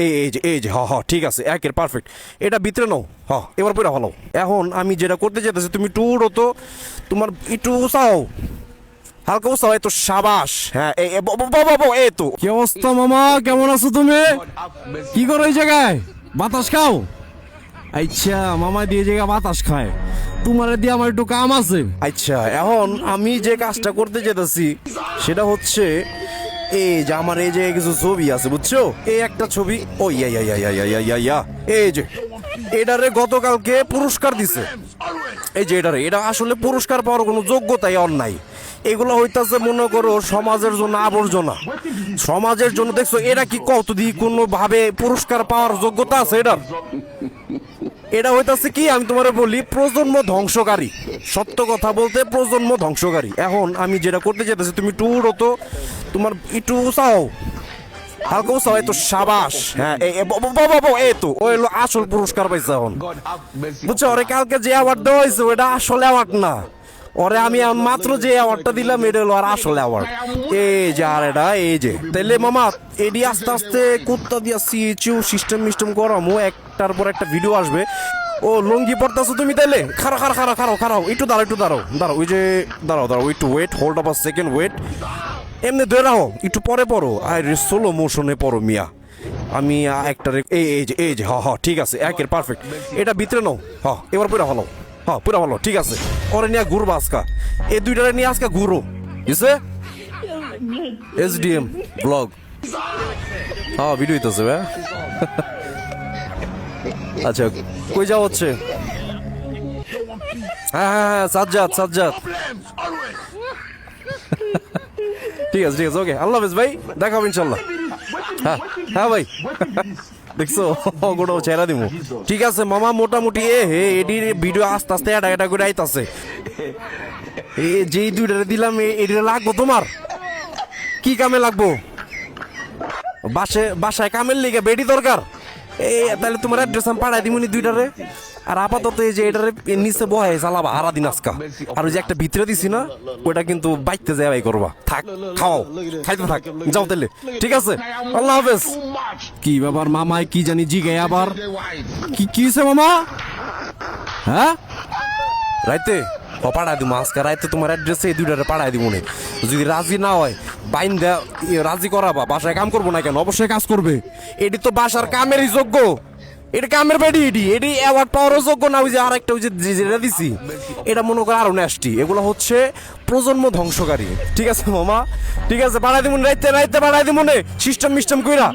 এই যে ঠিক আছে, একের পারফেক্ট। এটা ভিতরে নাও, এবার পরে ভালো। এখন আমি যেটা করতে চাইতেছি, তুমি টুর তো তোমার একটু চাও, হালকা উৎসাহ, এই তো সাবাস। হ্যাঁ, এই তো। কি অবস্থা মামা, কেমন আছো তুমি? কি করো এই জায়গায়? বাতাস খাও? আচ্ছা, মামা দিয়ে জায়গায় বাতাস খায়, তোমার দিয়ে আমার একটু কাম আছে। আচ্ছা, এখন আমি যে কাজটা করতে যেতেছি সেটা হচ্ছে এই যে আমার এই যে কিছু ছবি আছে, বুঝছো? এই একটা ছবি, ও ইয়া এই যে এটারে গতকালকে পুরস্কার দিছে। এই যে এটা আসলে পুরস্কার পাওয়ার কোনো যোগ্যতাই ওর নাই। এগুলো হইতাছে মনে করো সমাজের জন্য আবর্জনা, সমাজের জন্য। দেখছো এটা কি কতদি কোনো ভাবে পুরস্কার পাওয়ার যোগ্যতা আছে এটার? এটা হইতাছে কি, আমি তোমার বলি, প্রজন্ম ধ্বংসকারী। সত্য কথা বলতে প্রজন্ম ধ্বংসকারী। এখন আমি যেটা করতে চাইতেছি, তুমি টুর তো তোমার একটু চাও, হালকা উৎসাহ, এই তো সাবাস। হ্যাঁ, এই তো ওই হলো আসল পুরস্কার পাইছে। এখন বুঝছো, ওরে কালকে যে অ্যাওয়ার্ড দেওয়া হয়েছে ওটা আসলে অ্যাওয়ার্ড না। ওরে আমি মাত্র যে অ্যাওয়ার্ডটা দিলাম এটা হলো আর আসল অ্যাওয়ার্ড। এই যে আর এটা এই যে, তাইলে মামা এডি আস্তে আস্তে কুত্তা দিয়া সিএচইউ সিস্টেম করামো, একটার পর একটা ভিডিও আসবে। ও লুঙ্গি পড়তেছো তুমি? তাইলে খারাও, একটু দাঁড়াও, ওই যে দাঁড়াও, একটু wait, hold up a second, wait. এমনি ধরে রাখো, একটু পরে পড়ো, আর সোলো মোশনে পড়ো মিয়া। আমি একটা এই যে ঠিক আছে, একের পারফেক্ট। এটা ভিতরে নাও, এবার পুরা ভালো, পুরা ভালো, ঠিক আছে। ওরে নিয়ে ঘুরবো আজকা, এই দুইটারে নিয়ে আজকা ঘুরো, বুঝছে? SDM ব্লগ, ভিডিও হইতেছে ভাই। আচ্ছা, কই যাওয়া হচ্ছে? হ্যাঁ, সাজ্জাদ। ঠিক আছে, ওকে, আল্লাহ হাফেজ ভাই, দেখা হবে ইনশাল্লাহ। হ্যাঁ ভাই, দেখছো গোটাও ছেড়া দিব। ঠিক আছে মামা, মোটামুটি এডির ভিডিও আস্তে আস্তে এটা করে আইতাছে। যেই দুইটারে দিলাম এডিরে লাগবো তোমার? কি কামে লাগবো? বাসায় কামের লিগে বেডি দরকার। তাহলে তোমার অ্যাড্রেস আমি পাঠাই দিমুনি দুইটারে। আর আপাতত এই যে এটারে নিচে বহাই চালাবা হারা দিন আজকা। আর ওই যে একটা ভিতরে দিছি না, ওটা কিন্তু বাইতে যাই করবা। থাক, খাইতে থাক, যাও তাহলে। ঠিক আছে, আল্লাহ হাফেজ। কি ব্যাপার মামায় কি জানি জিগাই আবার? কি হয়েছে মামা? হ্যাঁ, রাইতে পাঠাই দিব আজকে রাইতে তোমার অ্যাড্রেসে এই দুইটারে পাঠাই দিব। যদি রাজি না হয় বাইন দেয়া রাজি করাবা, বাসায় কাম করবো না কেন? অবশ্যই কাজ করবে। এটি তো বাসার কামেরই যোগ্য, এটা কামের বেডি। এটি অ্যাওয়ার্ড পাওয়ারও যোগ্য না। ওই যে আর একটা, ওই যে যেটা দিছি এটা মনে করো আরো ন্যাস্টি। এগুলো হচ্ছে প্রজন্ম ধ্বংসকারী। ঠিক আছে মামা, ঠিক আছে, পাঠাই দিব রাইতে পাঠাই দিব সিস্টেম কইরা।